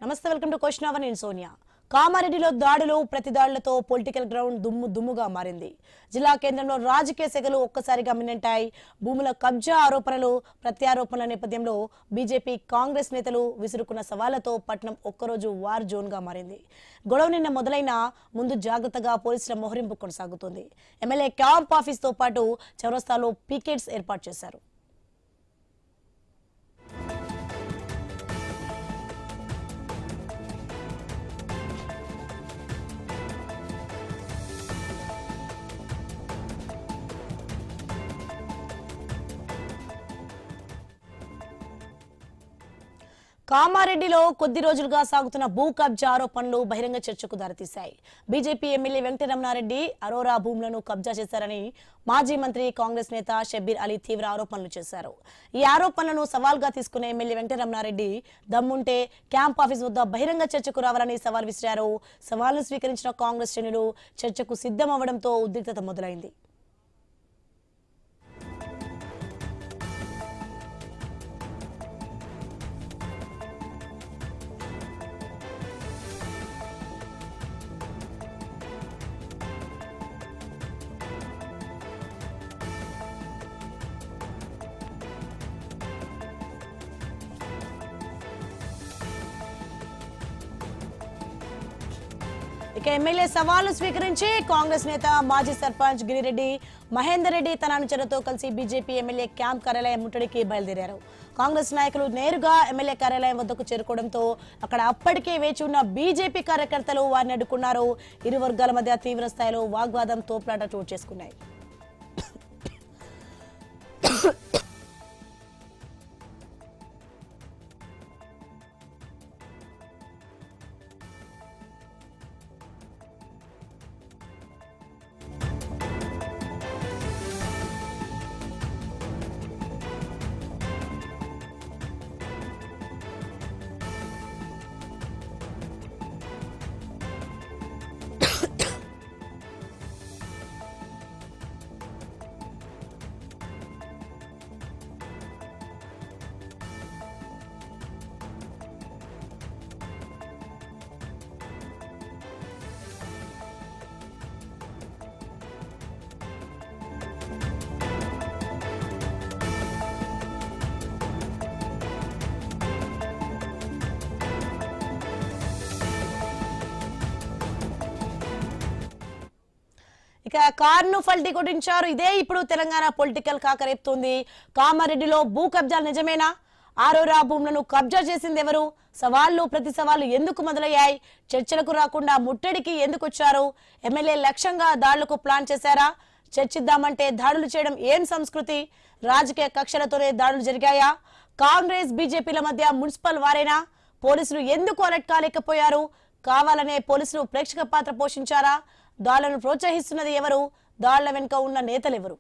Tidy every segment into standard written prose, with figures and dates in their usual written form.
నమస్తే, welcome to question hour. నేను సోనియా. కామారెడ్డిలో దాడులు ప్రతిదాడులతో పొలిటికల్ గ్రౌండ్ దుమ్ముగా మారింది. జిల్లా కేంద్రంలో రాజకీయ సెగలు ఒక్కసారిగా మిన్నంటాయి. భూముల కబ్జా ఆరోపణలు ప్రత్యారోపణల నేపథ్యంలో బీజేపీ కాంగ్రెస్ నేతలు విసురుకున్న సవాళ్లతో పట్నం ఒక్కరోజు వార్ జోన్ గా మారింది. గొడవ నిన్న మొదలైన ముందు జాగ్రత్తగా పోలీసుల మోహరింపు కొనసాగుతుంది. ఎమ్మెల్యే క్యాంప్ ఆఫీస్ తో పాటు చౌరస్తాలో పికెట్స్ ఏర్పాటు చేశారు. కామారెడ్డిలో కొద్ది రోజులుగా సాగుతున్న భూ కబ్జా ఆరోపణలు బహిరంగ చర్చకు దారితీశాయి. బీజేపీ ఎమ్మెల్యే వెంకటరమణారెడ్డి అరోరా భూములను కబ్జా చేశారని మాజీ మంత్రి కాంగ్రెస్ నేత షబ్బీర్ అలీ తీవ్ర ఆరోపణలు చేశారు. ఈ ఆరోపణలను సవాల్గా తీసుకున్న ఎమ్మెల్యే వెంకటరమణారెడ్డి దమ్ముంటే క్యాంప్ ఆఫీస్ వద్ద బహిరంగ చర్చకు రావాలని సవాల్ విసిరారు. సవాల్ను స్వీకరించిన కాంగ్రెస్ శ్రేణులు చర్చకు సిద్ధమవడంతో ఉద్రిక్తత మొదలైంది. ఇక ఎమ్మెల్యే సవాలు స్వీకరించి కాంగ్రెస్ నేత మాజీ సర్పంచ్ గిరిరెడ్డి మహేందర్ రెడ్డి తన అనుచరులతో కలిసి బీజేపీ ఎమ్మెల్యే క్యాంప్ కార్యాలయం ముట్టడికి బయలుదేరారు. కాంగ్రెస్ నాయకులు నేరుగా ఎమ్మెల్యే కార్యాలయం వద్దకు చేరుకోవడంతో అక్కడ అప్పటికే వేచి ఉన్న బీజేపీ కార్యకర్తలు వారిని అడ్డుకున్నారు. ఇరు వర్గాల మధ్య తీవ్ర స్థాయిలో వాగ్వాదం, తోపులాట చోటు చేసుకున్నాయి. ఇక కార్ను ఫల్టీ కొట్టించారు. ఇదే ఇప్పుడు తెలంగాణ పొలిటికల్ కాకరేపుతోంది. కామారెడ్డిలో భూ కబ్జాలు నిజమేనా? ఆరోరా భూములను కబ్జా చేసింది ఎవరు? సవాళ్లు ప్రతి సవాళ్లు ఎందుకు మొదలయ్యాయి? చర్చలకు రాకుండా ముట్టడికి ఎందుకు వచ్చారు? ఎమ్మెల్యే లక్ష్యంగా దాడులకు ప్లాన్ చేశారా? చర్చిద్దామంటే దాడులు చేయడం ఏం సంస్కృతి? రాజకీయ కక్షలతోనే దాడులు జరిగాయా? కాంగ్రెస్ బీజేపీల మధ్య మున్సిపల్ వారేనా? పోలీసులు ఎందుకు అలర్ట్ కాలేకపోయారు? కావాలనే పోలీసులు ప్రేక్షక పాత్ర పోషించారా? దాడులను ప్రోత్సహిస్తున్నది ఎవరు? దాడుల వెనుక ఉన్న నేతలెవరు?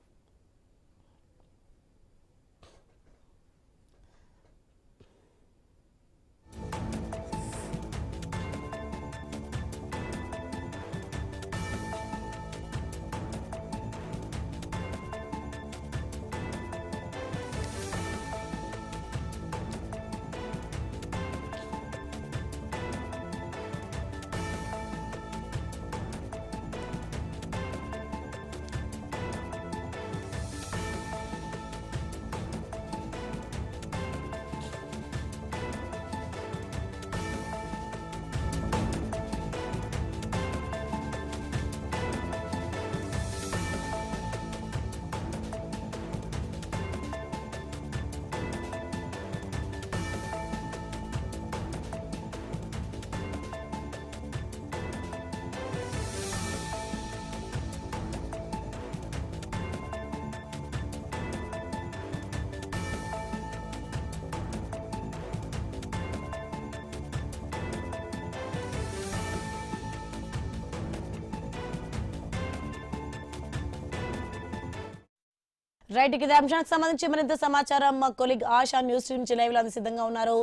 రైట్, ఇదే అంశానికి సంబంధించి మరింత సమాచారం మా కొలీగ్ ఆశా న్యూస్ నుంచి లైవ్ లో సిద్ధంగా ఉన్నారు.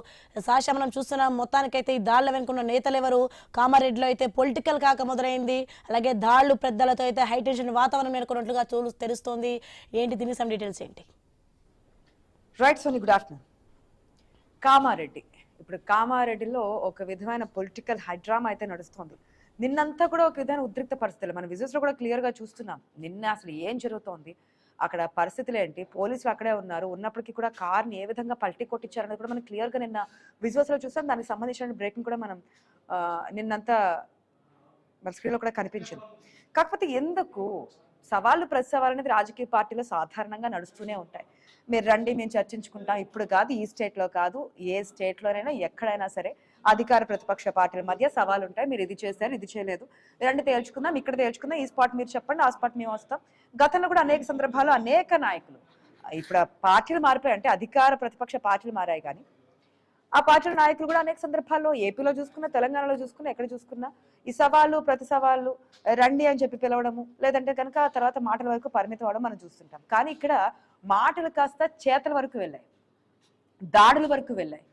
ఆశా, మనం చూస్తున్నాం మొత్తానికైతే ఈ దాడుల వెనుకున్న నేతలు ఎవరు? కామారెడ్డిలో అయితే పొలిటికల్ కాక మొదలైంది, అలాగే దాడులు పెద్దలతో అయితే హైటెన్షన్ వాతావరణం నెలకొన్నట్లుగా తెలుస్తోంది. ఏంటి దీని సమ్ డీటెయిల్స్ ఏంటి? Right Soni, good afternoon. Kamareddy ఇప్పుడు కామారెడ్డిలో ఒక విధమైన పొలిటికల్ హైడ్రామా అయితే నడుస్తుంది. నిన్నంతా కూడా ఒక విధమైన ఉద్రిక్త పరిస్థితులు మన విజువల్స్ లో కూడా క్లియర్ గా చూస్తున్నాం. నిన్న అసలు ఏం జరుగుతోంది, అక్కడ పరిస్థితులు ఏంటి, పోలీసులు అక్కడే ఉన్నారు, ఉన్నప్పటికీ కూడా కార్ని ఏ విధంగా పల్టీ కొట్టించారనేది కూడా మనం క్లియర్ గా నిన్న విజువల్స్ లో చూసాం. దానికి సంబంధించిన బ్రేకింగ్ కూడా మనం నిన్నంతా మన స్క్రీన్ లో కూడా కనిపించింది. కాకపోతే ఎందుకు సవాళ్ళు ప్రతి సవాళ్ళు అనేది రాజకీయ పార్టీలో సాధారణంగా నడుస్తూనే ఉంటాయి. మీరు రండి, మేము చర్చించుకుంటాం. ఇప్పుడు కాదు, ఈ స్టేట్ లో కాదు, ఏ స్టేట్ లోనైనా ఎక్కడైనా సరే అధికార ప్రతిపక్ష పార్టీల మధ్య సవాలు ఉంటాయి. మీరు ఇది చేశారు, ఇది చేయలేదు, రండి తేల్చుకుందాం, ఇక్కడ తేల్చుకుందాం, ఈ స్పాట్ మీరు చెప్పండి, ఆ స్పాట్ మేము వస్తాం. గతంలో కూడా అనేక సందర్భాల్లో అనేక నాయకులు, ఇప్పుడు పార్టీలు మారిపోయాయి, అంటే అధికార ప్రతిపక్ష పార్టీలు మారాయి, కానీ ఆ పార్టీల నాయకులు కూడా అనేక సందర్భాల్లో ఏపీలో చూసుకున్నా, తెలంగాణలో చూసుకున్నా, ఎక్కడ చూసుకున్నా ఈ సవాళ్ళు ప్రతి సవాళ్ళు రండి అని చెప్పి పిలవడము, లేదంటే కనుక తర్వాత మాటల వరకు పరిమితం అవడం మనం చూస్తుంటాం. కానీ ఇక్కడ మాటలు కాస్త చేతల వరకు వెళ్ళాయి, దాడుల వరకు వెళ్ళాయి,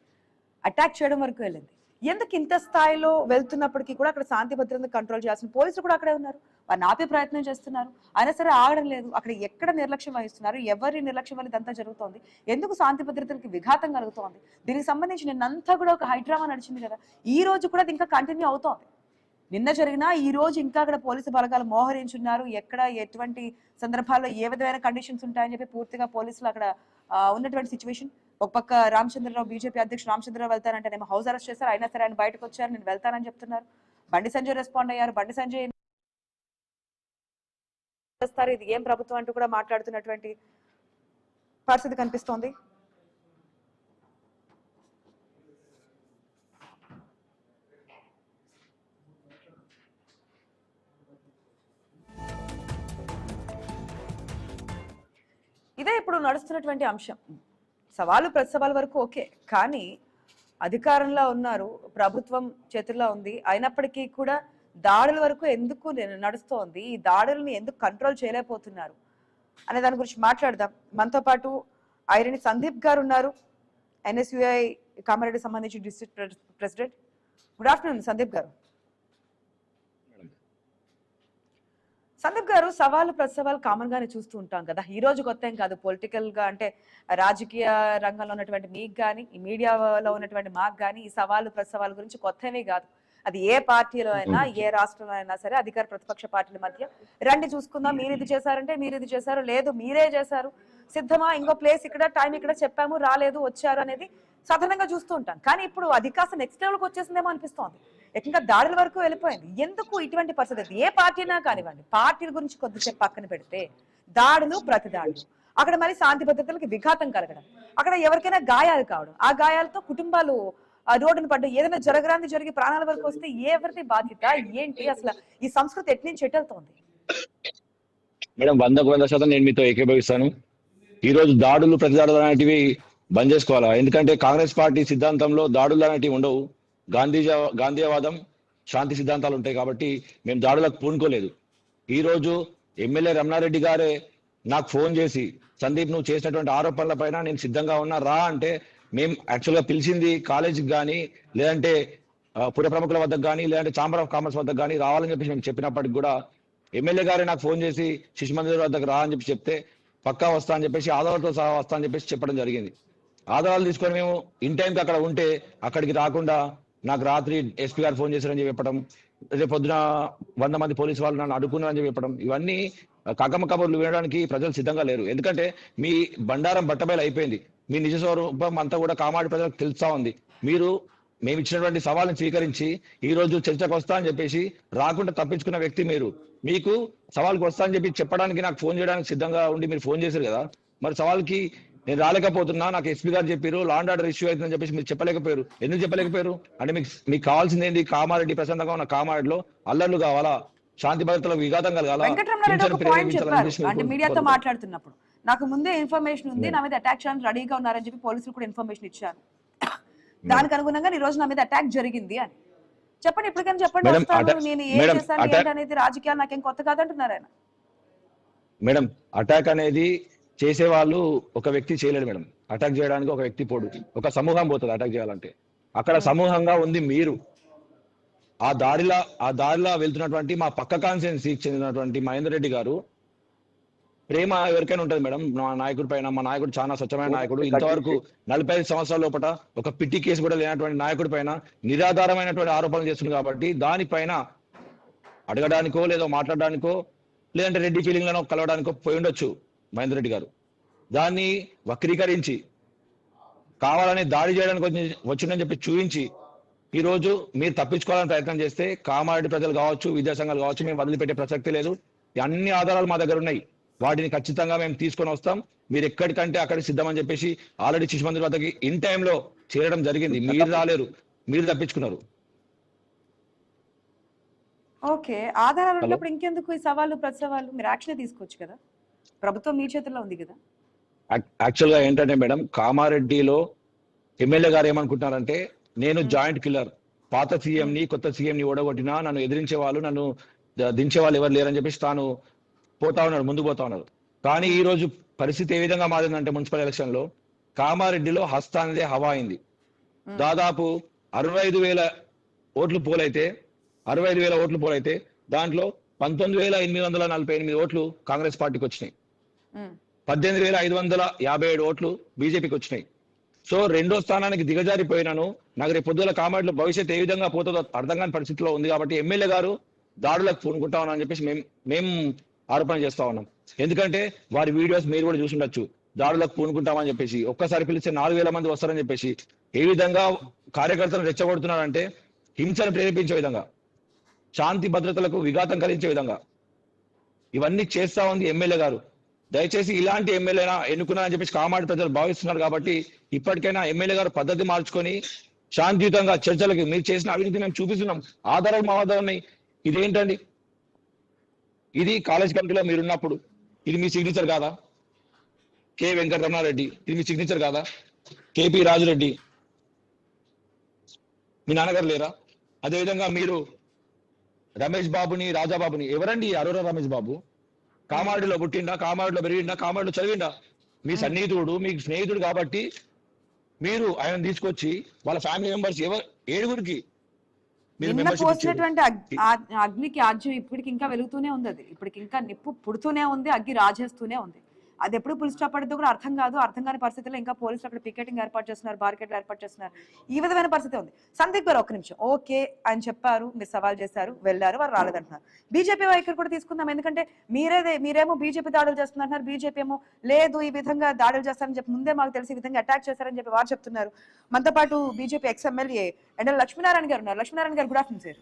అటాక్ చేయడం వరకు వెళ్ళింది. ఎందుకు ఇంత స్థాయిలో వెళ్తున్నప్పటికీ కూడా అక్కడ శాంతి భద్రతను కంట్రోల్ చేయాల్సిన పోలీసులు కూడా అక్కడే ఉన్నారు, వారిని ఆపే ప్రయత్నం చేస్తున్నారు, అయినా సరే ఆగడం లేదు. అక్కడ ఎక్కడ నిర్లక్ష్యం వహిస్తున్నారు, ఎవరి నిర్లక్ష్యం వల్ల ఇదంతా జరుగుతోంది, ఎందుకు శాంతి భద్రతలకు విఘాతం కలుగుతోంది, దీనికి సంబంధించి నిన్నంతా కూడా ఒక హైడ్రామా నడిచింది కదా, ఈ రోజు కూడా అది ఇంకా కంటిన్యూ అవుతోంది. నిన్న జరిగినా ఈ రోజు ఇంకా అక్కడ పోలీసు బలగాలు మోహరించున్నారు. ఎక్కడ ఎటువంటి సందర్భాల్లో ఏ విధమైన కండిషన్స్ ఉంటాయని చెప్పి పూర్తిగా పోలీసులు అక్కడ ఉన్నటువంటి సిచ్యువేషన్. ఒక పక్క రామచంద్రరావు, బీజేపీ అధ్యక్షుడు రామచంద్రరావు వెళ్తానంటే నేను హౌస్ అరెస్ట్ చేశారు, అయినా సరే ఆయన బయటకు వచ్చారు, నేను వెళ్తానని చెప్తున్నారు. బండి సంజయ్ రెస్పాండ్ అయ్యారు, బండి సంజయ్ ఇది ఏం ప్రభుత్వం అంటూ కూడా మాట్లాడుతున్నటువంటి పరిస్థితి కనిపిస్తోంది. ఇదే ఇప్పుడు నడుస్తున్నటువంటి అంశం. సవాలు ప్రతి సవాల్ వరకు ఓకే, కానీ అధికారంలో ఉన్నారు, ప్రభుత్వం చేతుల్లో ఉంది, అయినప్పటికీ కూడా దాడుల వరకు ఎందుకు నడుస్తోంది, ఈ దాడులను ఎందుకు కంట్రోల్ చేయలేకపోతున్నారు అనే దాని గురించి మాట్లాడదాం. మనతో పాటు ఐరణి సందీప్ గారు ఉన్నారు, ఎన్ఎస్యుఐ కామారెడ్డి సంబంధించి district president. Good afternoon Sandeep గారు. సందీప్ గారు, సవాలు ప్రతి సవాలు కామన్ గానే చూస్తూ ఉంటాం కదా, ఈ రోజు కొత్త ఏం కాదు. పొలిటికల్ గా అంటే రాజకీయ రంగంలో ఉన్నటువంటి మీకు కానీ, ఈ మీడియాలో ఉన్నటువంటి మాకు కానీ ఈ సవాలు ప్రతి సవాలు గురించి కొత్తవే కాదు. అది ఏ పార్టీలో అయినా, ఏ రాష్ట్రంలో అయినా సరే అధికార ప్రతిపక్ష పార్టీల మధ్య రండి చూసుకుందాం, మీరు ఇది చేశారంటే మీరు ఇది చేశారు, లేదు మీరే చేశారు, సిద్ధమా, ఇంకో ప్లేస్ ఇక్కడ, టైం ఇక్కడ, చెప్పాము రాలేదు, వచ్చారు అనేది సాధారణంగా చూస్తూ ఉంటాం. కానీ ఇప్పుడు అది కాస్త నెక్స్ట్ లెవెల్కి వచ్చేసిందేమో అనిపిస్తోంది, ఎక్కువగా దాడుల వరకు వెళ్ళిపోయింది. ఎందుకు ఇటువంటి పరిస్థితి? ఏ పార్టీనా కానివ్వండి, పార్టీల గురించి కొద్దిసేపు పక్కన పెడితే దాడులు, ప్రతి దాడులు, అక్కడ మరి శాంతి భద్రతలకు విఘాతం కలగడం, అక్కడ ఎవరికైనా గాయాలు కావడం, ఆ గాయాలతో కుటుంబాలు రోడ్డును పడ్డ, ఏదైనా జరగరాంది జరిగి ప్రాణాల వరకు వస్తే ఎవరిది బాధ్యత ఏంటి? అసలు ఈ సంస్కృతి ఎట్నుంచి ఎట్టెళ్తోంది? మేడం 100% నేను మీతో ఏకీభవిస్తాను. ఈ రోజు దాడులు, ప్రతి దాడులు అనేటివి బంద్ చేసుకోవాలా. ఎందుకంటే కాంగ్రెస్ పార్టీ సిద్ధాంతంలో దాడులు అనేటివి ఉండవు. గాంధీవాదం, శాంతి సిద్ధాంతాలు ఉంటాయి. కాబట్టి మేము దాడులకు పూనుకోలేదు. ఈ రోజు ఎమ్మెల్యే రమణారెడ్డి గారే నాకు ఫోన్ చేసి, సందీప్ నువ్వు చేసినటువంటి ఆరోపణల పైన నేను సిద్ధంగా ఉన్నా రా అంటే, మేము యాక్చువల్గా పిలిచింది కాలేజీకి కానీ, లేదంటే పుర ప్రముఖుల వద్దకు కానీ, లేదంటే ఛాంబర్ ఆఫ్ కామర్స్ వద్దకు కానీ రావాలని చెప్పేసి మేము చెప్పినప్పటికి కూడా ఎమ్మెల్యే గారే నాకు ఫోన్ చేసి శిశు మందిర్ వద్దకు రా అని చెప్పి చెప్తే పక్కా వస్తా అని చెప్పేసి, ఆధారాలతో సహా వస్తా అని చెప్పేసి చెప్పడం జరిగింది. ఆధారాలు తీసుకొని మేము ఇన్ టైంకి అక్కడ ఉంటే అక్కడికి రాకుండా నాకు రాత్రి ఎస్పీ గారు ఫోన్ చేశారని చెప్పడం, రేపు పొద్దున 100 మంది పోలీసు వాళ్ళు నన్ను అడుగున్నారని చెప్పి చెప్పడం, ఇవన్నీ కకమ కబుర్లు వినడానికి ప్రజలు సిద్ధంగా లేరు. ఎందుకంటే మీ బండారం బట్టబయలు అయిపోయింది, మీ నిజ స్వరూపం అంతా కూడా కామారెడ్డి ప్రజలకు తెలుస్తా ఉంది. మీరు మేము ఇచ్చినటువంటి సవాళ్ళని స్వీకరించి ఈ రోజు చర్చకు వస్తా అని చెప్పేసి రాకుండా తప్పించుకున్న వ్యక్తి మీరు. మీకు సవాల్కి వస్తా అని చెప్పి చెప్పడానికి, నాకు ఫోన్ చేయడానికి సిద్ధంగా ఉండి మీరు ఫోన్ చేశారు కదా, మరి సవాల్కి నేను రాలేకపోతున్నా, నాకు ఎస్పీ గారు చెప్పారు లా అండ్ ఆర్డర్ ఇష్యూ అవుతుందని చెప్పేసి మీరు చెప్పలేకపోయారు. ఎందుకు చెప్పలేకపోయారు? అంటే మీకు కావాల్సింది ఏంటి? కామారెడ్డి ప్రశాంతంగా ఉన్న కామారెడ్డిలో అల్లర్లు కావాలా, శాంతి భద్రతలకు విఘాతం కలగాల? అంటే మీడియాతో మాట్లాడుతున్నప్పుడు నాకు ముందే ఇన్ఫర్మేషన్ ఉంది, నా మీద అటాక్ చేయడానికి రెడీగా ఉన్నారని చెప్పి పోలీసులు కూడా ఇన్ఫర్మేషన్ ఇచ్చారు, దానికి అనుగుణంగా ఈ రోజు నా మీద అటాక్ జరిగింది అని చెప్పండి. ఇప్పటికైనా చెప్పండి, నేను ఏం చేశాను ఏంటి అనేది, రాజకీయాలు నాకేం కొత్త కాదంటున్నారు ఆయన. మేడం, అటాక్ అనేది చేసే వాళ్ళు ఒక వ్యక్తి చేయలేడు మేడం. అటాక్ చేయడానికి ఒక వ్యక్తి పోడు, ఒక సమూహం పోతుంది అటాక్ చేయాలంటే. అక్కడ సమూహంగా ఉంది మీరు. ఆ దారిలో వెళ్తున్నటువంటి మా పక్క కాన్స్టిట్యున్సీకి చెందినటువంటి మహేందర్ రెడ్డి గారు ప్రేమ ఎవరికైనా ఉంటుంది మేడం. మా నాయకుడి పైన, మా నాయకుడు చాలా స్వచ్ఛమైన నాయకుడు. ఇంతవరకు 45 సంవత్సరాల లోపల ఒక పిట్టి కేసు కూడా లేనటువంటి నాయకుడి పైన నిరాధారమైనటువంటి ఆరోపణలు చేస్తుంది కాబట్టి దానిపైన అడగడానికో లేదో మాట్లాడడానికో లేదంటే రెడ్డి ఫీలింగ్లను కలవడానికో పోయి ఉండొచ్చు మహేందర్ రెడ్డి గారు. దాన్ని వక్రీకరించి కావాలని దాడి చేయడానికి వచ్చిందని చెప్పి చూపించి ఈ రోజు మీరు తప్పించుకోవాలని ప్రయత్నం చేస్తే కామారెడ్డి ప్రజలు కావచ్చు, విద్యాసంఘాలు కావచ్చు, మేము వదిలిపెట్టే ప్రసక్తి లేదు. అన్ని ఆధారాలు మా దగ్గర ఉన్నాయి. వాటిని ఖచ్చితంగా మేము తీసుకొని వస్తాం. మీరు ఎక్కడికంటే అక్కడికి సిద్ధమని చెప్పేసి ఆల్రెడీ శిశు మందిర్ వద్దకి ఇన్ టైంలో చేరడం జరిగింది. మీరు రాలేరు, మీరు తప్పించుకున్నారు. ఓకే, ఆధారాలు ఉన్నప్పుడు ఇంకెందుకు ఈ సవాళ్ళు ప్రతి సవాళ్ళు? మీరు యాక్షన్ తీసుకోవచ్చు కదా, ప్రభుత్వం మీ చేతుల్లో ఉంది కదా. యాక్చువల్ గా ఏంటంటే మేడం, కామారెడ్డిలో ఎమ్మెల్యే గారు ఏమనుకుంటున్నారంటే నేను జాయింట్ కిల్లర్, పాత సీఎం ని కొత్త సీఎం ని ఓడగొట్టినా నన్ను ఎదిరించే వాళ్ళు, నన్ను దించే వాళ్ళు ఎవరు లేరని చెప్పేసి తాను పోతా ఉన్నాడు, ముందు పోతా ఉన్నారు. కానీ ఈ రోజు పరిస్థితి ఏ విధంగా మారిందంటే మున్సిపల్ ఎలక్షన్ లో కామారెడ్డిలో హస్త అనేది హవా అయింది. దాదాపు 65,000 ఓట్లు పోలైతే 65,000 ఓట్లు పోలైతే దాంట్లో 19,848 ఓట్లు కాంగ్రెస్ పార్టీకి వచ్చినాయి. 18,557 ఓట్లు బీజేపీకి వచ్చినాయి. సో రెండో స్థానానికి దిగజారిపోయినాను. నాకు రేపు పొద్దుల కామారెడ్డిలో భవిష్యత్తు ఏ విధంగా పోతుందో అర్థం కాని పరిస్థితిలో ఉంది. కాబట్టి ఎమ్మెల్యే గారు దాడులకు పూనుకుంటా ఉన్నా అని చెప్పేసి మేము ఆరోపణ చేస్తా ఉన్నాం. ఎందుకంటే వారి వీడియోస్ మీరు కూడా చూసుండొచ్చు. దాడులకు పూనుకుంటామని చెప్పేసి ఒక్కసారి పిలిస్తే 4,000 మంది వస్తారని చెప్పేసి ఏ విధంగా కార్యకర్తలను రెచ్చగొడుతున్నారంటే హింసను ప్రేరేపించే విధంగా, శాంతి భద్రతలకు విఘాతం కలిగించే విధంగా ఇవన్నీ చేస్తా ఉంది ఎమ్మెల్యే గారు. దయచేసి ఇలాంటి ఎమ్మెల్యేనా ఎన్నుకున్నారని చెప్పేసి కామారెడ్డి ప్రజలు భావిస్తున్నారు. కాబట్టి ఇప్పటికైనా ఎమ్మెల్యే గారు పద్ధతి మార్చుకొని శాంతియుతంగా చర్చలకి మీరు చేసిన అవినీతి మేము చూపిస్తున్నాం, ఆధారాలు మా వద్ద ఉన్నాయి. ఇదేంటండి, ఇది కాలేజ్ కమిటీలో మీరున్నప్పుడు ఇది మీ సిగ్నేచర్ కాదా? కె వెంకటరమణారెడ్డి ఇది మీ సిగ్నేచర్ కాదా? కేపీ రాజురెడ్డి మీ నాన్నగారు లేరా? అదేవిధంగా మీరు రమేష్ బాబుని, రాజాబాబుని, ఎవరండి అరోరా రమేష్ బాబు? కామారెడ్డిలో పుట్టిండా, కామారెడ్డిలో పెరిగిండా, కామారెడ్డిలో చదివిండా? మీ సన్నిహితుడు, మీకు స్నేహితుడు కాబట్టి మీరు ఆయన తీసుకొచ్చి వాళ్ళ ఫ్యామిలీ మెంబర్స్ ఏడుగురికి పోసినటువంటి అగ్నికి ఆజ్యం ఇప్పటికి ఇంకా వెలుగుతూనే ఉంది. అది ఇప్పటికి ఇంకా నిప్పు పుడుతూనే ఉంది, అగ్గి రాజేస్తూనే ఉంది. అది ఎప్పుడు పులి స్టాప్ పడితే కూడా అర్థం కాదు. అర్థం కాని పరిస్థితుల్లో ఇంకా పోలీసులు అక్కడ పికెటింగ్ ఏర్పాటు చేస్తున్నారు, బార్కెట్లు ఏర్పాటు చేస్తున్నారు. ఈ విధమైన పరిస్థితి ఉంది. సందీప్ గారు ఒక్క నిమిషం, ఓకే అని చెప్పారు, మీరు సవాల్ చేశారు, వెళ్ళారు, వారు రాలేదంటున్నారు. బీజేపీ వైఖరి కూడా తీసుకుందాం. ఎందుకంటే మీరేమో బీజేపీ దాడులు చేస్తున్నారు, బీజేపీ ఏమో లేదు ఈ విధంగా దాడులు చేస్తారని చెప్పి ముందే మాకు తెలిసి ఈ విధంగా అటాక్ చేశారని చెప్పి వారు చెప్తున్నారు. మనతో పాటు బీజేపీ ఎక్స్ఎమ్మెల్యే ఎండల లక్ష్మీనారాయణ గారు ఉన్నారు. లక్ష్మీనారాయణ గారు, గుడ్ ఆఫ్టర్నూన్ సార్.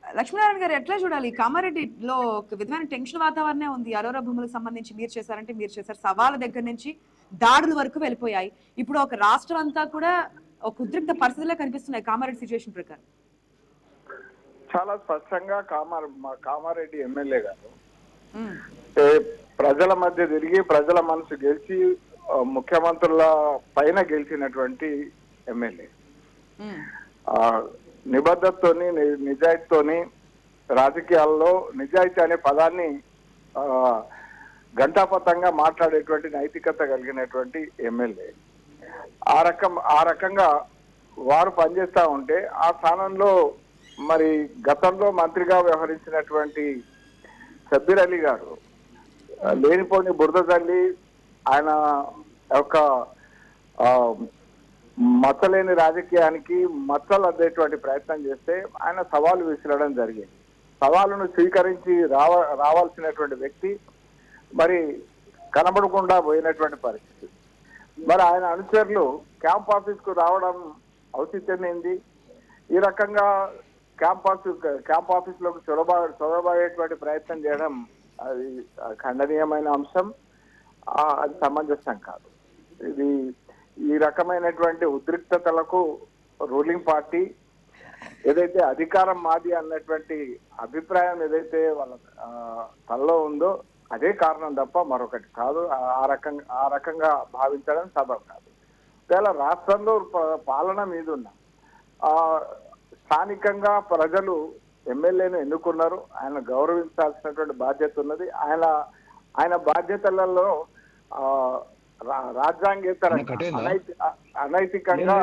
లక్ష్మీనారాయణ గారు, ఎట్లా చూడాలి? కామారెడ్డిలో ఒక విధమైన టెన్షన్ వాతావరణం ఉంది. అరోరా భూములకు సంబంధించి మీరు చేశారంటే మీరు చేశారు, సవాళ్ళ దగ్గర నుంచి దాడుల వరకు వెళ్ళిపోయాయి. ఇప్పుడు ఒక రాష్ట్రం అంతా కూడా ఒక ఉద్రిక్త పరిస్థితుల్లో కనిపిస్తున్నాయి కామారెడ్డి సిచ్యువేషన్ ప్రకారం. చాలా స్పష్టంగా కామారెడ్డి ఎమ్మెల్యే గారు ప్రజల మధ్య తిరిగి ప్రజల మనసు గెలిచి ముఖ్యమంత్రుల పైన గెలిచినటువంటి ఎమ్మెల్యే. నిబద్ధతతోని, నిజాయితీతోని, రాజకీయాల్లో నిజాయితీ అనే పదాన్ని ఘంటాపథంగా మాట్లాడేటువంటి నైతికత కలిగినటువంటి ఎమ్మెల్యే. ఆ రకంగా వారు పనిచేస్తా ఉంటే ఆ స్థానంలో మరి గతంలో మంత్రిగా వ్యవహరించినటువంటి షబ్బీర్ అలీ గారు లేనిపోని బురద తల్లి ఆయన యొక్క మచ్చలేని రాజకీయానికి మచ్చలు అద్దేటువంటి ప్రయత్నం చేస్తే ఆయన సవాలు విసిరడం జరిగింది. సవాలును స్వీకరించి రావాల్సినటువంటి వ్యక్తి మరి కనబడకుండా పోయినటువంటి పరిస్థితి. మరి ఆయన అనుచరులు క్యాంప్ ఆఫీస్ కు రావడం ఔచిత్యం ఏంది? ఈ రకంగా క్యాంప్ ఆఫీస్ లోకి చొరబడేటువంటి ప్రయత్నం చేయడం అది ఖండనీయమైన అంశం, అది సమంజసం కాదు. ఇది ఈ రకమైనటువంటి ఉద్రిక్తతలకు రూలింగ్ పార్టీ ఏదైతే అధికారం మాది అన్నటువంటి అభిప్రాయం ఏదైతే వాళ్ళ తనలో ఉందో అదే కారణం తప్ప మరొకటి కాదు. ఆ రకంగా భావించడం సబబు కాదు. ఒకవేళ రాష్ట్రంలో పాలన మీద ఉన్న స్థానికంగా ప్రజలు ఎమ్మెల్యేను ఎన్నుకున్నారు, ఆయన గౌరవించాల్సినటువంటి బాధ్యత ఉన్నది. ఆయన బాధ్యతలలో రాజ్యాంగేతర అనైతికంగా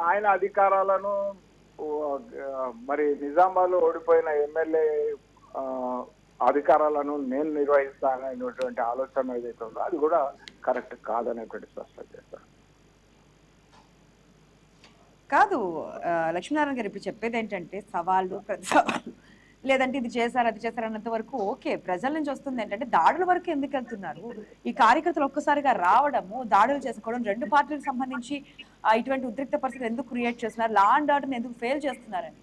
ఆయన అధికారాలను మరి నిజామాబాద్లో ఓడిపోయిన ఎమ్మెల్యే అధికారాలను నేను నిర్వహిస్తాననేటువంటి ఆలోచన ఏదైతే ఉందో అది కూడా కరెక్ట్ కాదనేటువంటి స్పష్టం చేస్తాను. కాదు లక్ష్మీనారాయణ గారు ఇప్పుడు చెప్పేది ఏంటంటే సవాళ్ళు ప్రతి సవాళ్ళు లేదంటే ఇది చేశారు అది చేశారు అన్నంత వరకు ఓకే, ప్రజల నుంచి వస్తుంది ఏంటంటే దాడుల వరకు ఎందుకు వెళ్తున్నారు? ఈ కార్యకర్తలు ఒక్కసారిగా రావడము, దాడులు చేసుకోవడం, రెండు పార్టీలకు సంబంధించి ఇటువంటి ఉద్రిక్త పరిస్థితులు ఎందుకు క్రియేట్ చేస్తున్నారు? లా అండ్ ఆర్డర్ని ఎందుకు ఫెయిల్ చేస్తున్నారని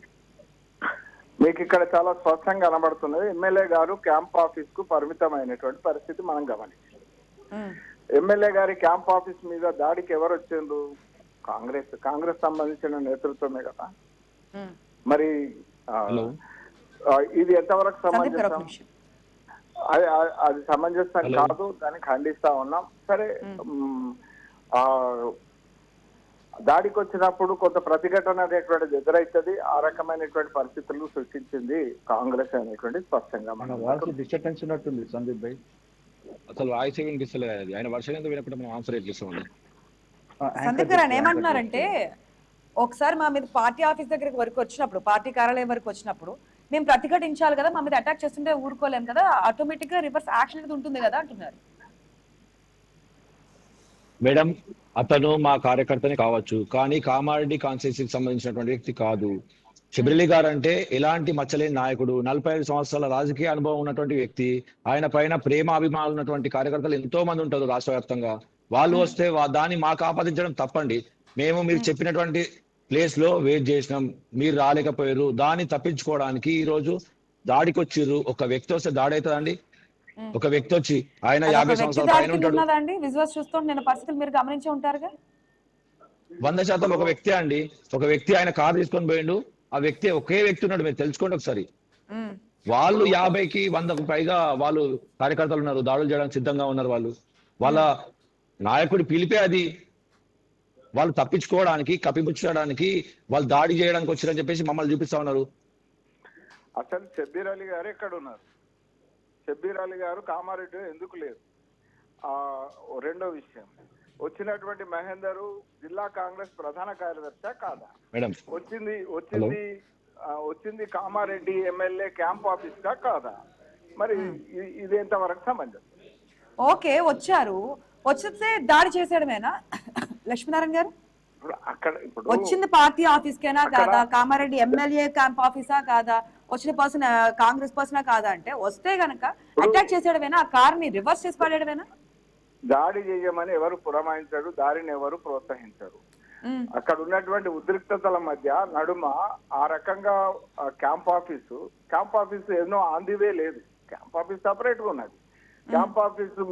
మీకు ఇక్కడ చాలా స్పష్టంగా కనబడుతున్నది. ఎమ్మెల్యే గారు క్యాంప్ ఆఫీస్ కు పరిమితమైనటువంటి పరిస్థితి మనం గమనించాం. ఎమ్మెల్యే గారి క్యాంప్ ఆఫీస్ మీద దాడికి ఎవరు వచ్చిండ్రు? కాంగ్రెస్ సంబంధించిన నేతృత్వమే కదా. మరి ఇది ఎంతవరకు సమంజసం? అది సమంజసం కాదు, దాన్ని ఖండిస్తా ఉన్నాం. సరే, దాడికి వచ్చినప్పుడు కొంత ప్రతిఘటన అనేటువంటిది ఎదురైతుంది. ఆ రకమైనటువంటి పరిస్థితులు సృష్టించింది కాంగ్రెస్ అనేటువంటి స్పష్టంగా మనం డిస్టర్బెన్స్ ఉన్నట్టుంది సందీప్ భాయ్. అసలు వాయిస్ వినిపిస్తలేదు. ఆయన వర్షం ఎందుకు వినకుండా మనం ఆన్సర్ చేస్తామండి. సందీప్ గారు ఏమంటున్నారంటే ఒకసారి మా మీద పార్టీ ఆఫీస్ దగ్గరికి వరకు వచ్చినప్పుడు, పార్టీ కార్యాలయం వరకు వచ్చినప్పుడు మేము ప్రతిఘటించాలి కదా, మా మీద అటాక్ చేస్తుంటే ఊరుకోలేం కదా, ఆటోమేటిక్ గా రివర్స్ యాక్షన్ అనేది ఉంటుంది కదా అంటున్నారు. మేడం, అతను మా కార్యకర్తనే కావచ్చు, కానీ కామారెడ్డి కాన్స్టిట్యూన్సీకి సంబంధించినటువంటి వ్యక్తి కాదు. శబరిలి గారు అంటే ఎలాంటి మచ్చలేని నాయకుడు, 45 సంవత్సరాల రాజకీయ అనుభవం ఉన్నటువంటి వ్యక్తి. ఆయన పైన ప్రేమ అభిమానులు ఉన్నటువంటి కార్యకర్తలు ఎంతో మంది ఉంటారు రాష్ట్ర వ్యాప్తంగా. వాళ్ళు వస్తే దాన్ని మాకు ఆపాదించడం తప్పండి. మేము మీరు చెప్పినటువంటి ప్లేస్ లో వెయిట్ చేసినాం, మీరు రాలేకపోయారు. దాన్ని తప్పించుకోవడానికి ఈ రోజు దాడికి వచ్చిర్రు. ఒక వ్యక్తి వస్తే దాడి అవుతుందండి? ఒక వ్యక్తి వచ్చి ఆయన 50 సంవత్సరాల పైన ఉంటాడు. 100% ఒక వ్యక్తి అండి. ఒక వ్యక్తి ఆయన కారు తీసుకొని పోయిండు. ఆ వ్యక్తి ఒకే వ్యక్తి ఉన్నాడు, మీరు తెలుసుకోండి ఒకసారి. వాళ్ళు 50కి 100కు పైగా వాళ్ళు కార్యకర్తలు ఉన్నారు, దాడులు చేయడానికి సిద్ధంగా ఉన్నారు. వాళ్ళ నాయకుడి పిలిపే అది. వాళ్ళు తప్పించుకోవడానికి, కప్పిపుచ్చడానికి, వాళ్ళు దాడి చేయడానికి వచ్చారని చెప్పేసి మమ్మల్ని చూపిస్తా ఉన్నారు. అసలు షబ్బీర్ అలీ గారు ఎక్కడ ఉన్నారు? షబ్బీర్ అలీ గారు కామారెడ్డి ఎందుకు లేరు? రెండో విషయం, వచ్చినటువంటి మహేందర్ జిల్లా కాంగ్రెస్ ప్రధాన కార్యదర్శి కాదా? వచ్చింది కామారెడ్డి ఎమ్మెల్యే క్యాంప్ ఆఫీస్ కా కాదా? మరి ఇది ఎంతవరకు సమంజసం? ఓకే, వచ్చారు, వచ్చితే దాడి చేసేయడమేనా లక్ష్మీనారాయణ గారు? వచ్చింది పార్టీ ఆఫీస్ కేనా కాదా? కామారెడ్డి ఎమ్మెల్యే క్యాంప్ ఆఫీసా కాదా? వచ్చిన పర్సన్ కాంగ్రెస్ పర్సనా కాదా? అంటే వస్తే గనక అటాక్ చేసేయడమేనా? ఆ కార్ ని రివర్స్ చేసి పడేయడమేనా? దాడి చేయమని ఎవరు పురమాయించారు? దాడిని ఎవరు ప్రోత్సహించారు? అక్కడ ఉన్నటువంటి ఉద్రిక్తతల మధ్య నడుమ ఆ రకంగా క్యాంప్ ఆఫీసు ఎన్నో ఆన్ ది వే లేదు. క్యాంప్ ఆఫీస్ సపరేట్ గా ఉన్నది. Camp office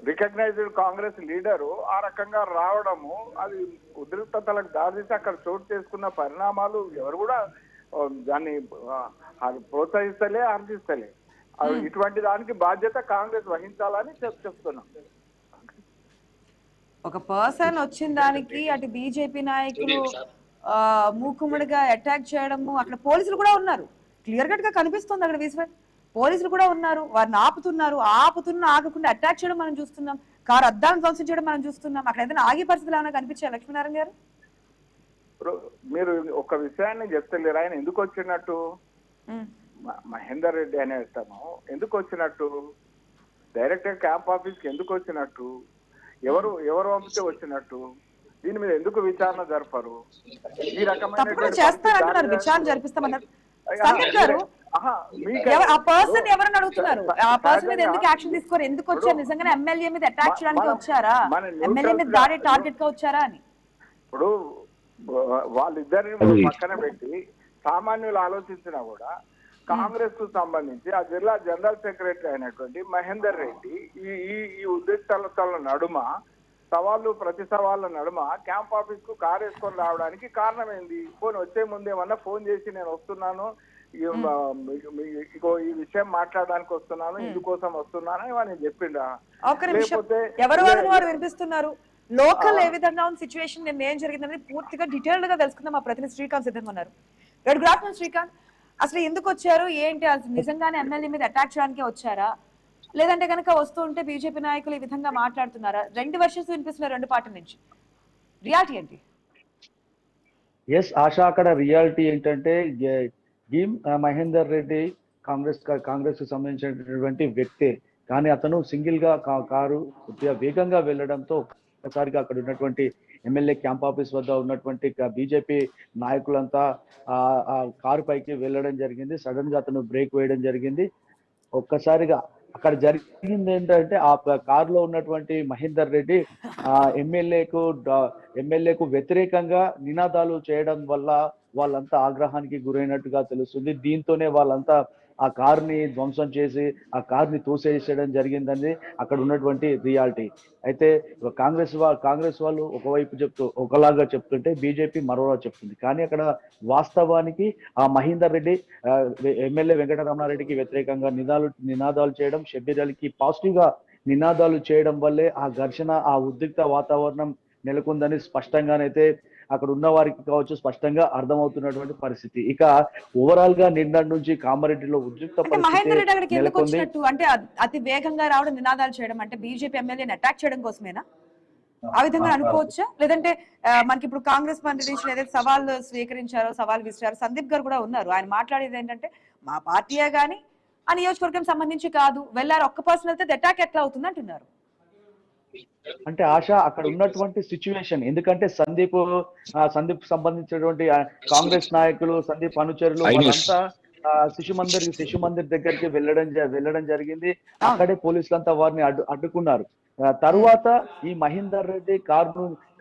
recognised Congress leader ఆ రకంగా రావడము అది ఉద్రిక్తతలకు దారితీసి అక్కడ చోటు చేసుకున్న పరిణామాలు ఎవరు కూడా దాన్ని ప్రోత్సహిస్తలే, ఆర్జిస్తలే. ఇటువంటి దానికి బాధ్యత కాంగ్రెస్ వహించాలని చెప్తున్నాం. ఒక పర్సన్ వచ్చిన దానికి అటు బీజేపీ నాయకులు మూకుమ్మడిగా అటాక్ చేయడము, అక్కడ పోలీసులు కూడా ఉన్నారు, క్లియర్ కట్ గా కనిపిస్తుంది అక్కడ విజువల్. పోలీసులు కూడా ఉన్నారు, వారిని ఆగకుండా అటాక్ చేయడం మనం చూస్తున్నాం, కారు అద్దాలను ధ్వంసం చేయడం మనం చూస్తున్నాం. అక్కడ ఏదైనా ఆగే పరిస్థితులు ఏమైనా కనిపించాయి లక్ష్మీనారాయణ గారు? మీరు ఒక విషయాన్ని చెప్తలేరు. ఆయన ఎందుకు వచ్చినట్టు? మహేందర్ రెడ్డి అనే అతను ఎందుకు వచ్చినట్టు? డైరెక్ట్ గా క్యాంప్ ఆఫీస్ కి ఎందుకు వచ్చినట్టు? ఎవరు పంపితే వచ్చినట్టు? దీని మీద ఎందుకు విచారణ జరపరు? ఈ రకమైన విచారణ జరిపిస్తామన్నారు గారు. ఆ పర్సన్ ఎవరని అడుగుతున్నారు? ఆ పర్సన్ మీద ఎందుకు యాక్షన్ తీసుకోరు? ఎందుకు వచ్చారు? నిజంగానే ఎమ్మెల్యే మీద అటాక్ చేయడానికి వచ్చారా? ఎమ్మెల్యే మీద దాడి టార్గెట్ గా వచ్చారా అని? ఇప్పుడు వాళ్ళిద్దరిని పక్కన పెట్టి సామాన్యులు ఆలోచించినా కూడా కాంగ్రెస్ కు సంబంధించి ఆ జిల్లా జనరల్ సెక్రటరీ అయినటువంటి మహేందర్ రెడ్డి ఈ ఉద్రిక్తతల నడుమ ప్రతి సవాళ్ళ నడుమ క్యాంప్ ఆఫీస్ కు కారు వేసుకొని రావడానికి కారణం ఏంది? ఫోన్ వచ్చే ముందేమన్నా ఫోన్ చేసి నేను వస్తున్నాను, ఈ విషయం మాట్లాడడానికి వస్తున్నాను, ఇందుకోసం వస్తున్నాను అని చెప్పిండా? లేకపోతే ఎవరు వారు వినిపిస్తున్నారు? లోకల్ ఏ విధంగా ఉన్న సిచ్యువేషన్, నేను ఏం జరిగిందని పూర్తిగా డీటెయిల్డ్ గా తెలుసుకుందాం. మా ప్రతినిధి శ్రీకాంత్ సిద్ధంగా ఉన్నారు. గుడ్ ఆఫ్టర్నూన్ శ్రీకాంత్, అసలు ఎందుకు వచ్చారు ఏంటి? అసలు నిజంగానే ఎమ్మెల్యే మీద అటాక్ చేయడానికే వచ్చారా, లేదంటే కనుక వస్తూ ఉంటే బీజేపీ నాయకులు ఈ విధంగా మాట్లాడుతున్నారా? రెండు వర్షన్స్ వినిపిస్తున్నారు రెండు పార్టీ నుంచి, రియాలిటీ ఏంటి? ఎస్ ఆశ, అక్కడ రియాలిటీ ఏంటంటే భీమ్ మహేందర్ రెడ్డి కాంగ్రెస్ కు సంబంధించినటువంటి వ్యక్తే, కానీ అతను సింగిల్ గా కారు కొద్దిగా వేగంగా వెళ్ళడంతో ఒక్కసారిగా అక్కడ ఉన్నటువంటి ఎమ్మెల్యే క్యాంప్ ఆఫీస్ వద్ద ఉన్నటువంటి బీజేపీ నాయకులంతా ఆ కారు పైకి వెళ్ళడం జరిగింది. సడన్ గా అతను బ్రేక్ వేయడం జరిగింది. ఒక్కసారిగా అక్కడ జరిగింది ఏంటంటే ఆ కారులో ఉన్నటువంటి మహేందర్ రెడ్డి ఆ ఎమ్మెల్యేకు వ్యతిరేకంగా నినాదాలు చేయడం వల్ల వాళ్ళంతా ఆగ్రహానికి గురైనట్టుగా తెలుస్తుంది. దీంతోనే వాళ్ళంతా ఆ కారుని ధ్వంసం చేసి ఆ కారుని తోసేసేయడం జరిగిందని అక్కడ ఉన్నటువంటి రియాలిటీ. అయితే కాంగ్రెస్ వాళ్ళు ఒకవైపు ఒకలాగా చెప్తుంటే బీజేపీ మరోలా చెప్తుంది. కానీ అక్కడ వాస్తవానికి ఆ మహేందర్ రెడ్డి ఎమ్మెల్యే వెంకటరమణారెడ్డికి వ్యతిరేకంగా నినాదాలు చేయడం, షబ్బీర్ అలీకి పాజిటివ్ గా నినాదాలు చేయడం వల్లే ఆ ఘర్షణ, ఆ ఉద్రిక్త వాతావరణం నెలకొందని స్పష్టంగానైతే అక్కడ ఉన్న వారికి కావచ్చు స్పష్టంగా అర్థమవుతున్నటువంటి పరిస్థితి. ఇక ఓవరాల్ గా నిన్నటి నుంచి కామారెడ్డిలో ఉద్రిక్త మహేందర్ రెడ్డి అక్కడికి ఎందుకు నెలకొంది. వచ్చినట్టు? అంటే అతి వేగంగా రావడం, నినాదాలు చేయడం అంటే బీజేపీ ఎమ్మెల్యేని అటాక్ చేయడం కోసమేనా? ఆ విధంగా అనుకోవచ్చా? లేదంటే మనకి ఇప్పుడు కాంగ్రెస్ మంత్రి నుంచి ఏదైతే సవాళ్ళు స్వీకరించారో, సవాల్ విసిరారో, సందీప్ గారు కూడా ఉన్నారు. ఆయన మాట్లాడేది ఏంటంటే మా పార్టీయే గానీ ఆ నియోజకవర్గం సంబంధించి కాదు, వెళ్ళారు ఒక్క పర్సన్ వెళ్తే అటాక్ ఎట్లా అవుతుంది అంటున్నారు. అంటే ఆశ అక్కడ ఉన్నటువంటి సిచ్యువేషన్, ఎందుకంటే సందీప్ సంబంధించినటువంటి కాంగ్రెస్ నాయకులు, సందీప్ అనుచరులు వాళ్ళంతా శిశు మందిర్ దగ్గరికి వెళ్ళడం జరిగింది. అక్కడే పోలీసులంతా వారిని అడ్డుకున్నారు. తరువాత ఈ మహేందర్ రెడ్డి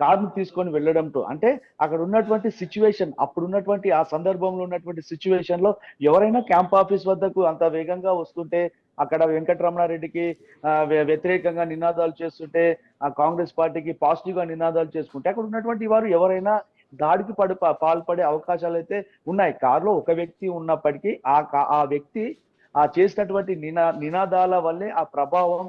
కారును తీసుకొని వెళ్ళడంతో, అంటే అక్కడ ఉన్నటువంటి సిచ్యువేషన్, అప్పుడు ఉన్నటువంటి ఆ సందర్భంలో ఉన్నటువంటి సిచ్యువేషన్ లో ఎవరైనా క్యాంప్ ఆఫీస్ వద్దకు అంత వేగంగా వస్తుంటే, అక్కడ వెంకటరమణారెడ్డికి వ్యతిరేకంగా నినాదాలు చేస్తుంటే, ఆ కాంగ్రెస్ పార్టీకి పాజిటివ్ గా నినాదాలు చేసుకుంటే, అక్కడ ఉన్నటువంటి వారు ఎవరైనా దాడికి పాల్పడే అవకాశాలు అయితే ఉన్నాయి. కారులో ఒక వ్యక్తి ఉన్నప్పటికీ ఆ వ్యక్తి చేసినటువంటి నినాదాల వల్లే ఆ ప్రభావం,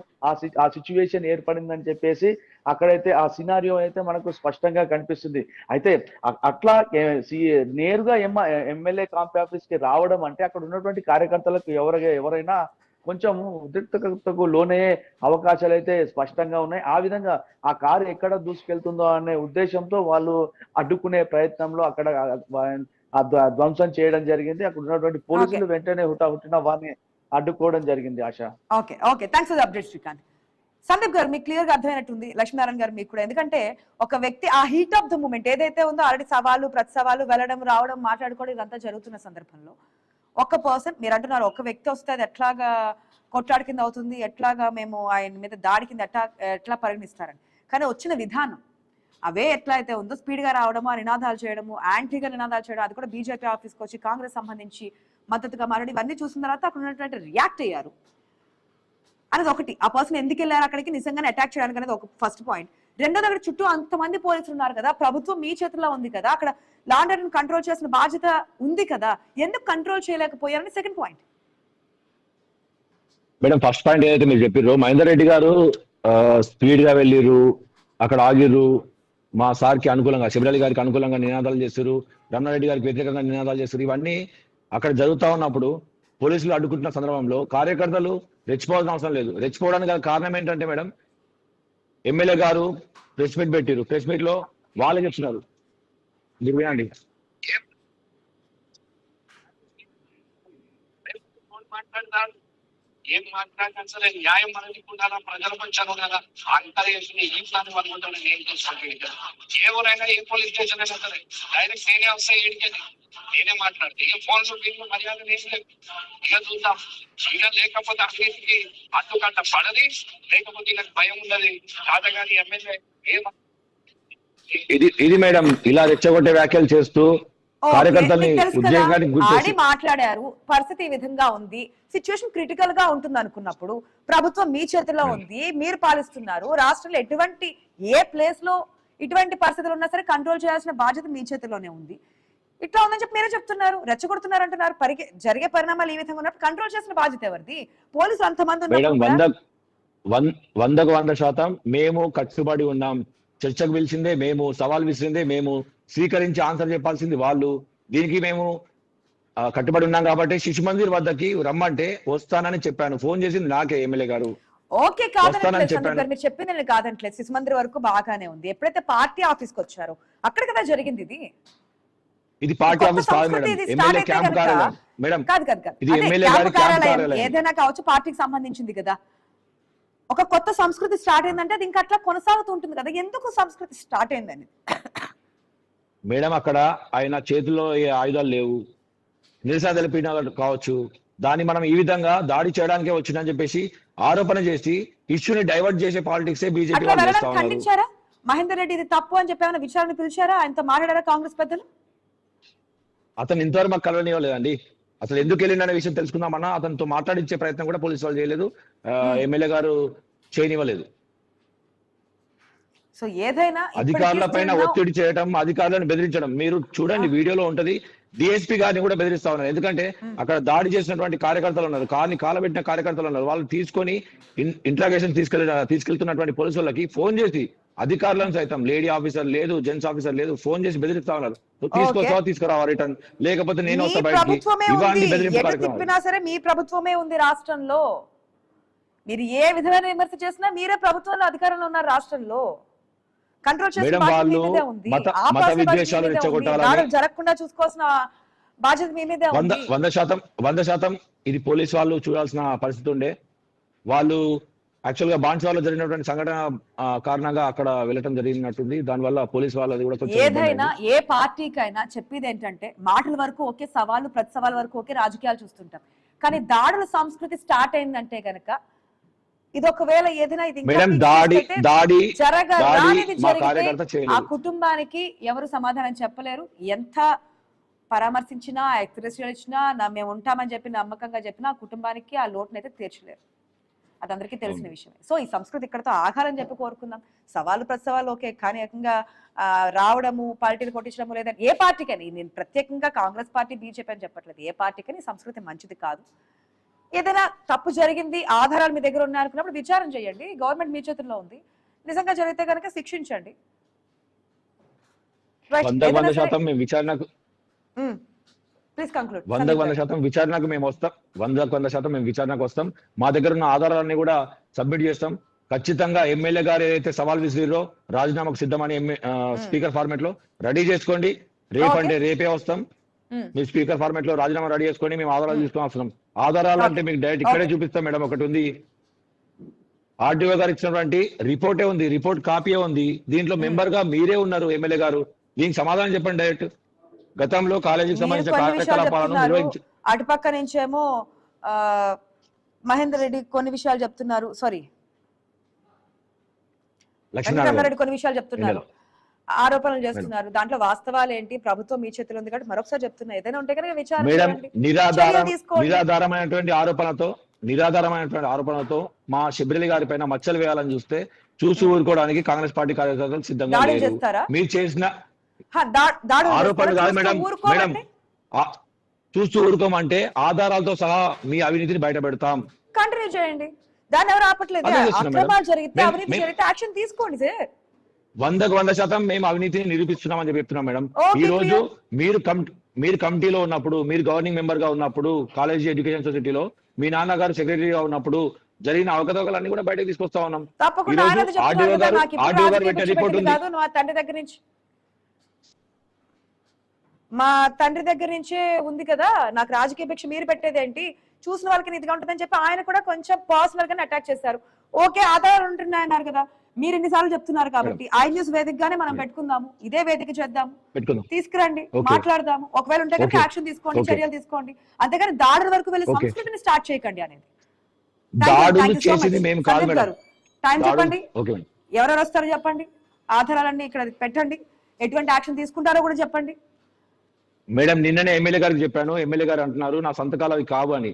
ఆ సిచ్యువేషన్ ఏర్పడిందని చెప్పేసి అక్కడైతే ఆ సినారియో అయితే మనకు స్పష్టంగా కనిపిస్తుంది. అయితే అట్లా నేరుగా ఎమ్మెల్యే క్యాంప్ ఆఫీస్ కి రావడం అంటే అక్కడ ఉన్నటువంటి కార్యకర్తలకు ఎవరైనా కొంచెం ఉద్రిక్తతకు లోనయ్యే అవకాశాలు అయితే స్పష్టంగా ఉన్నాయి. ఆ విధంగా ఆ కారు ఎక్కడ దూసుకెళ్తుందో అనే ఉద్దేశంతో వాళ్ళు అడ్డుకునే ప్రయత్నంలో అక్కడ ధ్వంసం చేయడం జరిగింది. అక్కడ ఉన్నటువంటి పోలీసులు వెంటనే హుటాహుటిన వారిని అడ్డుకోవడం జరిగింది. Asha. Okay, thanks for the update Srikanth. Sandeep గారు మీకు క్లియర్ గా అర్థమైనట్టుంది, లక్ష్మీనారాయణ గారు మీకు కూడా. ఎందుకంటే ఒక వ్యక్తి ఆ హీట్ ఆఫ్ ద మూమెంట్ ఏదైతే ఉందో, ఆల్రెడీ సవాలు ప్రతి సవాలు వెళ్ళడం రావడం మాట్లాడుకోవడం ఇదంతా జరుగుతున్న సందర్భంలో ఒక పర్సన్, మీరు అంటున్నారు ఒక వ్యక్తి వస్తే అది ఎట్లాగా కొట్లాడి కింద అవుతుంది, ఎట్లాగా మేము ఆయన మీద దాడి కింద ఎట్లా పరిగణిస్తారని. కానీ వచ్చిన విధానం అవే ఎట్లా అయితే ఉందో, స్పీడ్ గా రావడము, ఆ నినాదాలు చేయడము, యాంటీగా నినాదాలు చేయడం, అది కూడా బీజేపీ ఆఫీస్కి వచ్చి కాంగ్రెస్ సంబంధించి మద్దతుగా మారడం, ఇవన్నీ చూసిన తర్వాత అక్కడ ఉన్నటువంటి రియాక్ట్ అయ్యారు అనేది ఒకటి. ఆ పర్సన్ ఎందుకు వెళ్ళారు అక్కడికి, నిజంగానే అటాక్ చేయడానికి అనేది ఒక ఫస్ట్ పాయింట్. రెండోది, అక్కడ చుట్టూ అంతమంది పోలీసులు ఉన్నారు కదా, ప్రభుత్వం మీ చేతిలో ఉంది కదా, అక్కడ లా అండ్ ఆర్డర్ కంట్రోల్ చేసిన బాధ్యత ఉంది కదా, ఎందుకు కంట్రోల్ చేయలేకపోయారని second point. Madam first point ఏదైతే మీరు చెప్పారో, మహేందర్ రెడ్డి గారు స్పీడ్ గా వెళ్ళిర్రు, అక్కడ ఆగిర్రు, మా సార్కి అనుకూలంగా, శబరి అలీ గారికి అనుకూలంగా నినాదాలు చేస్తారు, రమణారెడ్డి గారికి వ్యతిరేకంగా నినాదాలు చేస్తారు. ఇవన్నీ అక్కడ జరుగుతా ఉన్నప్పుడు పోలీసులు అడ్డుకుంటున్న సందర్భంలో కార్యకర్తలు రెచ్చిపోవాల్సిన అవసరం లేదు. రెచ్చిపోవడానికి గల కారణం ఏంటంటే మేడం, ఎమ్మెల్యే గారు ప్రెస్ మీట్ పెట్టిరు, ప్రెస్ మీట్ లో వాళ్ళే చెప్తున్నారు, మీరు వినండి. ఏం మాట్లాడినా సరే న్యాయం మనకి ఉండాలా, ప్రజల పంచాను కదా, అంతా చేసిన ఈ ప్లాన్ అనుకుంటాను. నేను చూసుకుంటే ఎవరైనా ఏ పోలీస్ స్టేషన్ అయినా సరే డైరెక్ట్ నేనే వస్తాయి, ఏడికని నేనే మాట్లాడితే ఇక ఫోన్ వీళ్ళు మర్యాద లేదు. ఇక చూద్దాం, ఇక లేకపోతే అన్నిటికి అడ్డుకట్ట పడది, లేకపోతే ఇక భయం ఉన్నది కాదు. కానీ ఎమ్మెల్యే ఇది మేడం ఇలా రెచ్చగొట్టే వ్యాఖ్యలు చేస్తూ కార్యకర్తల్ని ఉద్యోగానికి మాట్లాడారు. పరిస్థితి ఈ విధంగా ఉంది, సిచ్యువేషన్ క్రిటికల్ గా ఉంటుంది అనుకున్నప్పుడు ప్రభుత్వం మీ చేతిలో ఉంది, మీరు పాలిస్తున్నారు, రాష్ట్రంలో ఎటువంటి ఏ ప్లేస్ లో ఇటువంటి పరిస్థితులు ఉన్నా సరే కంట్రోల్ చేయాల్సిన బాధ్యత మీ చేతిలోనే ఉంది. ఇట్లా ఉందని చెప్పి మీరే చెప్తున్నారు, రెచ్చగొడుతున్నారు అంటున్నారు. జరిగే పరిణామాలు ఈ విధంగా ఉన్నప్పుడు కంట్రోల్ చేసిన బాధ్యత ఎవరిది? పోలీసులు అంతమంది మేడం 100% మేము కట్టుబడి ఉన్నాం. చర్చకు పిలిచిందే మేము, సవాల్ విసిరిందే మేము, స్వీకరించి ఆన్సర్ చెప్పాల్సింది వాళ్ళు. దీనికి మేము కట్టుబడి ఉన్నాం కాబట్టి శిశు మందిర్ వద్దకి రమ్మంటే వస్తానని చెప్పాను. ఫోన్ చేసింది నాకే ఎమ్మెల్యే గారు. ఓకే, కాదనట్లేదు, మీరు చెప్పింది నేను కాదనట్లేదు. శిశు మందిర్ వరకు బాగానే ఉంది. ఎప్పుడైతే పార్టీ ఆఫీస్కి వచ్చారో అక్కడ కదా జరిగింది ఇది. ఇది పార్టీ కొత్త ఆఫీస్ కాదు సంస్కృతి మేడం, ఇది ఎమ్మెల్యే start అయితే క్యాంప్ కనుక- కార్యాలయం మేడం. కాదు ఇది అదే ఎమ్మెల్యే క్యాంపు గారి క్యాంప్ కార్యాలయం కార్యాలయం. ఏదైనా కావచ్చు, పార్టీకి సంబంధించింది కదా. ఒక కొత్త సంస్కృతి స్టార్ట్ అయిందంటే అది ఇంకా అట్లా కొనసాగుతూ ఉంటుంది కదా. ఎందుకు సంస్కృతి స్టార్ట్ అయిందని మేడం అక్కడ ఆయన చేతుల్లో ఏ ఆయుధాలు లేవు, నిరసన తెలిపిన కావచ్చు, దాన్ని మనం ఈ విధంగా దాడి చేయడానికే వచ్చిందని చెప్పేసి ఆరోపణ చేసి ఇష్యూని డైవర్ట్ చేసే పాలిటిక్స్ బీజేపీ అట్లా వెళ్ళడానికి ఖండించారా? మహేందర్ రెడ్డి ఇది తప్పు అని చెప్పి ఏమైనా విచారణ పిలిచారా? ఆయనతో మాట్లాడారా కాంగ్రెస్ పెద్దలు? అతను ఇంతవరకు మాకు కలవనివ్వలేదండి. అసలు ఎందుకు వెళ్ళిందనే విషయం తెలుసుకుందామన్నా అతనితో మాట్లాడించే ప్రయత్నం కూడా పోలీసు వాళ్ళు చేయలేదు, ఎమ్మెల్యే గారు చేయనివ్వలేదు. సో ఏదైనా అధికారుల పైన ఒత్తిడి చేయడం, అధికారులను బెదిరించడం మీరు చూడండి, వీడియోలో ఉంటది. డిఎస్పీ గారిని కూడా బెదిరిస్తా ఉన్నారు. ఎందుకంటే అక్కడ దాడి చేసినటువంటి కార్యకర్తలు ఉన్నారు, కార్ని కాలబెట్టిన కార్యకర్తలు ఉన్నారు. వాళ్ళు తీసుకొని ఇంట్రాగేషన్ తీసుకెళ్తున్నటువంటి పోలీసు వాళ్ళకి ఫోన్ చేసి అధికారులను సైతం, లేడీ ఆఫీసర్ లేదు, జెంట్స్ ఆఫీసర్ లేదు, ఫోన్ చేసి బెదిరిస్తా ఉన్నారు. తీసుకురావా రిటర్న్, లేకపోతే నేను వస్తా బయటికి. ఇవన్నీ బెదిరింపు తిప్పినా సరే మీ ప్రభుత్వమే ఉంది రాష్ట్రంలో. మీరు ఏ విధమైన విమర్శ చేసినా మీరే ప్రభుత్వంలో అధికారంలో ఉన్నారు రాష్ట్రంలో. కంట్రోల్ చేసే బాధ్యత మీ మీదే ఉంది. మత విద్వేషాలు రెచ్చగొట్టాలని దాడులు జరగకుండా చూసుకోవాల్సిన బాధ్యత మీ మీదే ఉంది. 100% ఇది పోలీసు వాళ్ళు చూడాల్సిన పరిస్థితి ఉండే. వాళ్ళు యాక్చువల్ గా బాన్స్వాడలో జరిగినటువంటి సంఘటన కారణంగా అక్కడ వెళ్ళటం జరిగినట్టుంది. దానివల్ల పోలీసు వాళ్ళది కూడా కొంచెం ఏదైనా ఏ పార్టీకైనా చెప్పేది ఏంటంటే మాటల వరకు ఓకే, సవాళ్ళు ప్రతి సవాల్ వరకు ఓకే, రాజకీయాలు చూస్తుంటాం. కానీ దాడుల సంస్కృతి స్టార్ట్ అయిందంటే గనక ఇది ఒకవేళ ఏదైనా ఇది ఆ కుటుంబానికి ఎవరు సమాధానం చెప్పలేరు. ఎంత పరామర్శించినా, ఎక్స్ప్రెషన్ ఇచ్చినా, మేము ఉంటామని చెప్పి నమ్మకంగా చెప్పినా ఆ కుటుంబానికి ఆ లోటునైతే తీర్చలేరు. అది అందరికీ తెలిసిన విషయమే. సో ఈ సంస్కృతి ఇక్కడతో ఆగాలని చెప్పి కోరుకుందాం. సవాళ్ళు ప్రతి సవాళ్ళు ఓకే, కానీ ఏకంగా రావడము, పార్టీలు కొట్టించడము లేదని ఏ పార్టీకని, నేను ప్రత్యేకంగా కాంగ్రెస్ పార్టీ, బీజేపీ అని చెప్పట్లేదు, ఏ పార్టీకని సంస్కృతి మంచిది కాదు. ఏదైనా తప్పు జరిగింది, ఆధారాలు మీ దగ్గర ఉన్నాయనుకున్నప్పుడు విచారణ చేయండి. గవర్నమెంట్ మీ చేతుల్లో ఉంది. నిజంగా జరిగితే కనుక శిక్షించండి. 100% మేము విచారణకు ప్లీజ్ కంక్లూడ్. 100% విచారణకు మేము వస్తాం. 100% మేము విచారణకు వస్తాం. మా దగ్గర ఉన్న ఆధారాలన్నీ కూడా సబ్మిట్ చేస్తాం. ఖచ్చితంగా ఎమ్మెల్యే గారు ఏదైతే సవాల్ విసిరిరో రాజీనామాకు సిద్ధమని స్పీకర్ ఫార్మేట్ లో రెడీ చేసుకోండి. రేపంటే రేపే వస్తాం. మీ స్పీకర్ ఫార్మేట్ లో రాజీనామా రెడీ చేసుకొని మేము ఆధారాలు తీసుకొని వస్తున్నాం. ఆధారాలు అంటే మీకు డైరెక్ట్ ఇక్కడే చూపిస్తాం మేడం. ఒకటి ఉంది, ఆర్డీఓ గారు ఇచ్చినటువంటి రిపోర్టే ఉంది, రిపోర్ట్ కాపీయే ఉంది. దీంట్లో మెంబర్ గా మీరే ఉన్నారు ఎమ్మెల్యే గారు. దీనికి సమాధానం చెప్పండి డైరెక్ట్. గతంలో కాలేజీకి సంబంధించిన కార్యకలాపాలను నిర్వహించి అటుపక్క నుంచేమో మహేందర్ రెడ్డి కొన్ని విషయాలు చెప్తున్నారు, సారీ లక్ష్మీనారాయణ కొన్ని విషయాలు చెప్తున్నారు, ఆరోపణలు చేస్తున్నారు. దాంట్లో వాస్తవాలు ఏంటి? ప్రభుత్వం మీ చేతిలో ఉంది కాబట్టి మరొకసారి చెప్తున్నా, ఏదైనా ఉంటే కనుక విచారణ చేయండి. నిరాధారమైనటువంటి ఆరోపణలతో మా శబరిలి గారి పైన మచ్చలు వేయాలని చూసి ఊరుకోవడానికి కాంగ్రెస్ పార్టీ కార్యకర్తలు సిద్ధంగా లేరు. మీరు చేసిన ఆరోపణలు కాదు మేడం. మేడం చూస్తూ ఊరుకోమంటే ఆధారాలతో సహా మీ అవినీతిని బయట పెడతాం. కంటిన్యూ చేయండి, దాన్ని ఎవరు ఆపట్లేదు. అక్రమాలు జరిగితే, అవినీతి జరిగితే యాక్షన్ తీసుకోండి సార్. 100% మేము అవినీతిని నిరూపిస్తున్నామని చెప్పి చెప్తున్నాం మేడం. ఈ రోజు మీరు కమిటీలో ఉన్నప్పుడు, మీరు గవర్నింగ్ మెంబర్ గా ఉన్నప్పుడు, కాలేజీ ఎడ్యుకేషన్ సొసైటీలో మీ నాన్నగారు సెక్రటరీగా ఉన్నప్పుడు జరిగిన అవకతవకలన్నీ కూడా బయటకు తీసుకొస్తా ఉన్నాం. ఆర్డీఓ గారు పెట్టే రిపోర్ట్ ఉంది. మా తండ్రి దగ్గర నుంచే ఉంది కదా, నాకు రాజకీయ భిక్ష మీరు పెట్టేది ఏంటి, చూసిన వాళ్ళకి నీతిగా ఉంటుందని చెప్పి ఆయన కూడా కొంచెం పర్సనల్ గానే అటాక్ చేశారు. ఓకే, ఆధారాలు ఉంటున్నాయి అన్నారు కదా, మీరు ఎన్నిసార్లు చెప్తున్నారు కాబట్టి ఐ న్యూస్ వేదికగానే మనం పెట్టుకుందాము, ఇదే వేదిక చేద్దాము, తీసుకురండి, మాట్లాడదాము. ఒకవేళ ఉంటే కనుక యాక్షన్ తీసుకోండి, చర్యలు తీసుకోండి. అంతేగాని దాడుల వరకు వెళ్ళి సంస్కృతిని స్టార్ట్ చేయకండి అనేది. టైం చెప్పండి, ఎవరెవరు వస్తారో చెప్పండి, ఆధారాలన్నీ ఇక్కడ పెట్టండి, ఎటువంటి యాక్షన్ తీసుకుంటారో కూడా చెప్పండి. మేడం నిన్ననే ఎమ్మెల్యే గారికి చెప్పాను. ఎమ్మెల్యే గారు అంటున్నారు నా సంతకాలు అవి కావు అని.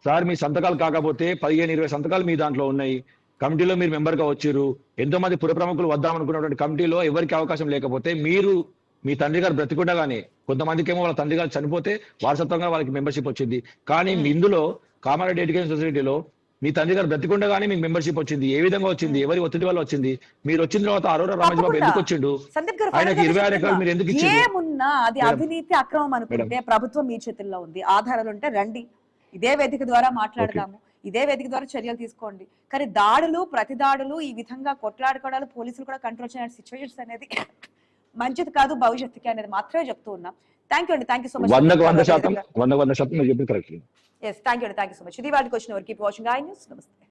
సార్ మీ సంతకాలు కాకపోతే 15-20 సంతకాలు మీ దాంట్లో ఉన్నాయి. కమిటీలో మీరు మెంబర్ గా వచ్చారు. ఎంతో మంది పుర ప్రముఖులు వద్దామనుకున్నటువంటి కమిటీలో ఎవరికి అవకాశం లేకపోతే మీరు మీ తండ్రి గారు బ్రతికుండగానే, కొంతమందికి ఏమో వాళ్ళ తండ్రి గారు చనిపోతే వారసత్వంగా వాళ్ళకి మెంబర్షిప్ వచ్చింది. కానీ ఇందులో కామారెడ్డి ఎడ్యుకేషన్ సొసైటీలో మీ తండ్రి గారు బ్రతికుండగానే మీకు మెంబర్షిప్ వచ్చింది. ఏ విధంగా వచ్చింది? ఎవరి ఒత్తిడి వల్ల వచ్చింది? మీరు వచ్చిన తర్వాత అరోరా రమేష్ బాబు ఎందుకు వచ్చిండు? ఆయనకి 26 ఎకరాలు మీరు ఎందుకు ఇచ్చారు? ఏమున్నా అది అవినీతి, అక్రమం అనుకుంటే ప్రభుత్వం మీ చేతుల్లో ఉంది. ఆధారాలు ఉంటే రండి, ఇదే వేదిక ద్వారా మాట్లాడదాము, ఇదే వేదిక ద్వారా చర్యలు తీసుకోండి. కానీ దాడులు, ప్రతి దాడులు, ఈ విధంగా కొట్లాడుకోవడాలు, పోలీసులు కూడా కంట్రోల్ చేయాల్సిన సిచ్యువేషన్స్ అనేది మంచిది కాదు భవిష్యత్తుకి అనేది మాత్రమే చెప్తూ ఉన్నాం. థ్యాంక్ యూ అండి, థ్యాంక్ యూ సో మచ్. 100% మీరు చెప్పింది కరెక్ట్. ఎస్, థ్యాంక్ యూ అండి, థ్యాంక్ యూ సో మచ్. ఇది వాటికి వచ్చిన వరకు కీప్ వాచింగ్ ఐ న్యూస్. నమస్తే.